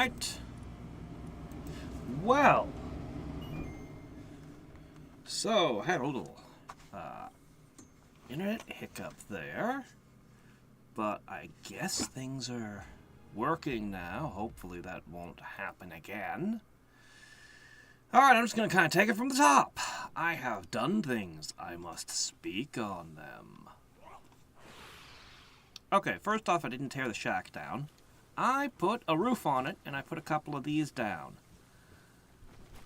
Alright. Well. So, had a little internet hiccup there. But I guess things are working now. Hopefully that won't happen again. Alright, I'm just going to kind of take it from the top. I have done things. I must speak on them. Okay, first off, I didn't tear the shack down. I put a roof on it, and I put a couple of these down.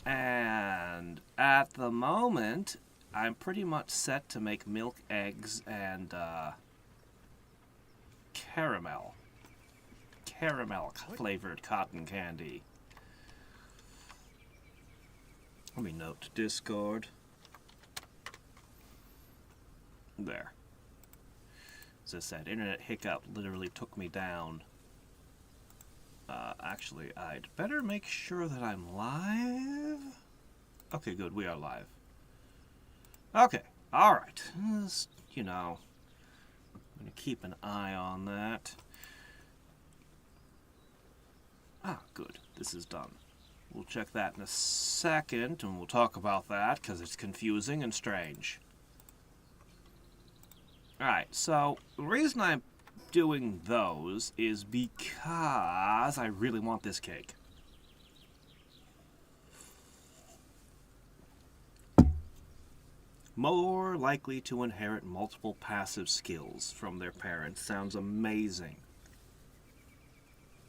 And at the moment, I'm pretty much set to make milk, eggs, and caramel flavored cotton candy. Let me note Discord. There. As I said, internet hiccup literally took me down. Actually, I'd better make sure that I'm live. Okay, good, we are live. Okay, alright. You know, I'm going to keep an eye on that. Ah, good, this is done. We'll check that in a second, and we'll talk about that, because it's confusing and strange. Alright, so the reason I'm doing those is because I really want this cake. More likely to inherit multiple passive skills from their parents. Sounds amazing.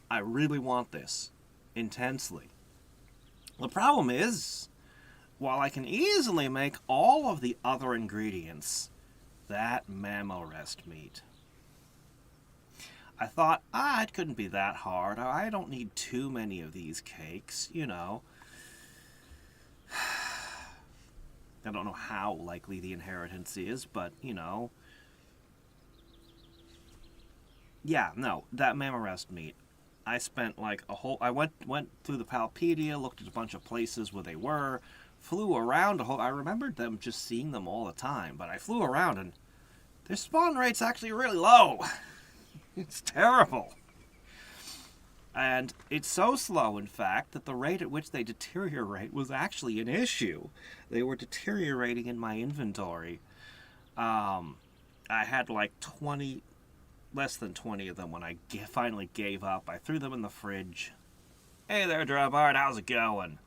I really want this. Intensely. The problem is, while I can easily make all of the other ingredients, that mammal rest meat. I thought, it couldn't be that hard. I don't need too many of these cakes, you know. I don't know how likely the inheritance is, but, you know. Yeah, no, that mammal rest meat. I spent like a whole... I went through the Palpedia, looked at a bunch of places where they were, flew around a whole... I remembered them just seeing them all the time, but I flew around and their spawn rate's actually really low. It's terrible. And it's so slow, in fact, that the rate at which they deteriorate was actually an issue. They were deteriorating in my inventory. I had like 20... less than 20 of them when I finally gave up. I threw them in the fridge. Hey there, Drubart, how's it going?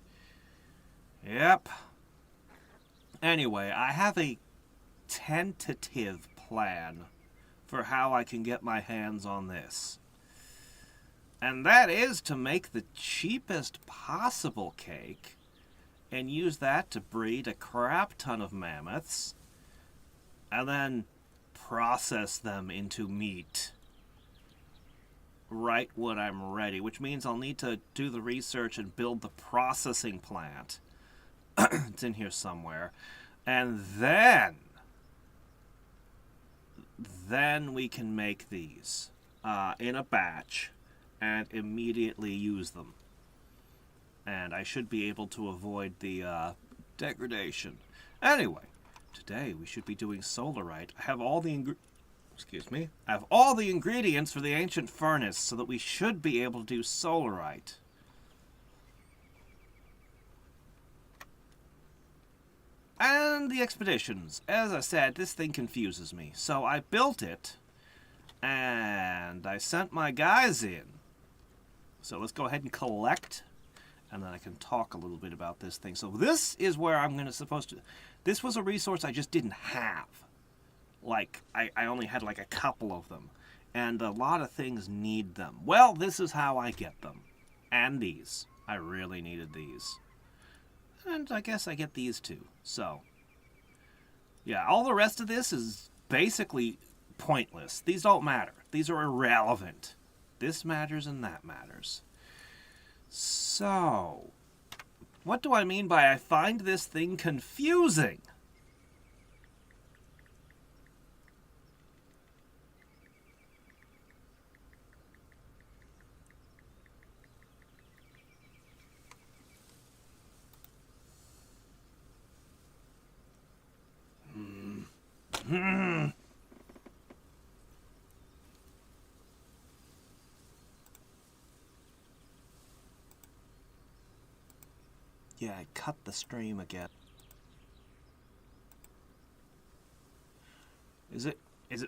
Yep. Anyway, I have a tentative plan for how I can get my hands on this. And that is to make the cheapest possible cake and use that to breed a crap ton of mammoths and then process them into meat right when I'm ready, which means I'll need to do the research and build the processing plant. It's in here somewhere. And then we can make these in a batch and immediately use them. And I should be able to avoid the degradation. Anyway, today we should be doing solarite. I have all the I have all the ingredients for the ancient furnace, so that we should be able to do solarite. And the expeditions. As I said, this thing confuses me. So I built it, and I sent my guys in. So let's go ahead and collect, and then I can talk a little bit about this thing. So this is where I'm supposed to... This was a resource I just didn't have. Like, I only had like a couple of them. And a lot of things need them. Well, this is how I get them. And these. I really needed these. And I guess I get these too. So, yeah, all the rest of this is basically pointless. These don't matter. These are irrelevant. This matters and that matters. So, what do I mean by I find this thing confusing? Yeah, I cut the stream again. Is it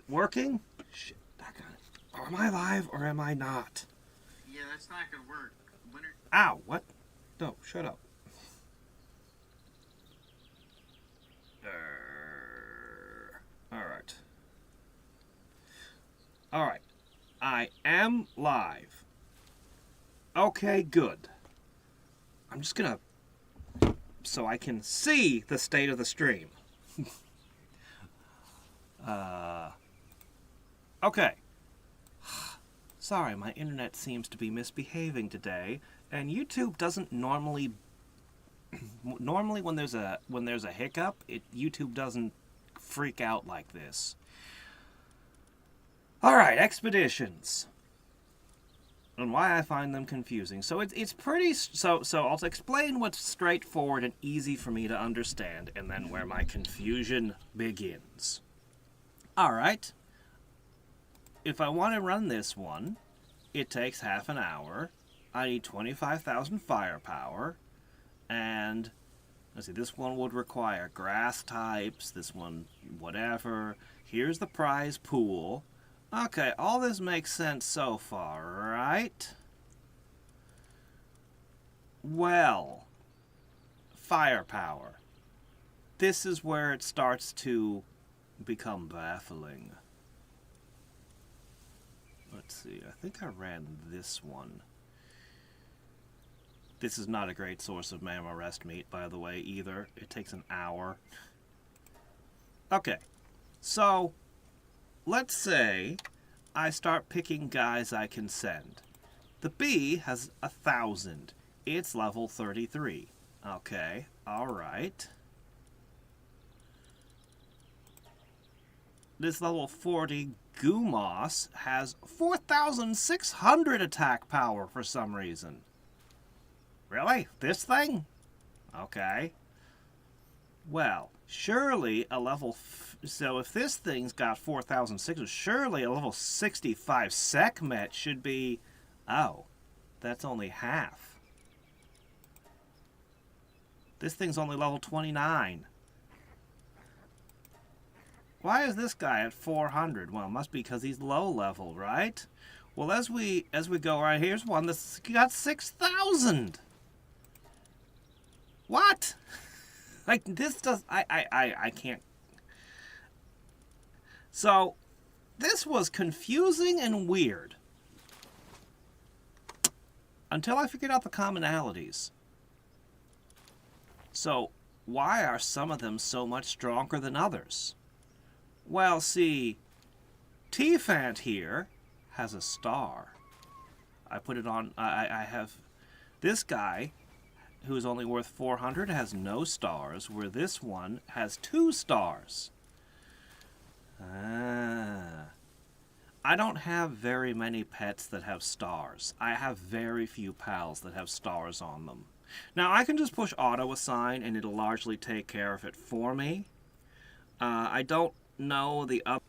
working? Shit, doggone it. Am I live or am I not? Yeah, that's not gonna work. Ow, what? No, shut up. Alright. Alright. I am live. Okay, good. I'm just gonna... so I can see the state of the stream. Okay. Sorry, my internet seems to be misbehaving today, and YouTube doesn't normally... normally when there's a hiccup, YouTube doesn't freak out like this. Alright, expeditions. And why I find them confusing. So it's pretty... So I'll explain what's straightforward and easy for me to understand, and then where my confusion begins. Alright. If I want to run this one, it takes half an hour. I need 25,000 firepower. And, let's see, this one would require grass types. This one, whatever. Here's the prize pool. Okay, all this makes sense so far, right? Well, firepower. This is where it starts to become baffling. Let's see, I think I ran this one. This is not a great source of mammal rest meat, by the way, either. It takes an hour. Okay, so let's say I start picking guys I can send. The bee has 1,000. It's level 33. Okay, alright. This level 40 Gumoss has 4,600 attack power for some reason. Really? This thing? Okay. Well, surely a level... so if this thing's got 4,600, surely a level 65 Sekhmet should be... oh, that's only half. This thing's only level 29. Why is this guy at 400? Well, it must be because he's low level, right? Well, as we go right, here's one that's got 6,000. What? Like, this does... I can't... So, this was confusing and weird. Until I figured out the commonalities. So, why are some of them so much stronger than others? Well, see, T-Fant here has a star. I put it on... I have... this guy... who's only worth 400 has no stars, where this one has 2 stars. I don't have very many pets that have stars. I have very few pals that have stars on them. Now, I can just push auto assign and it'll largely take care of it for me. I don't know the up...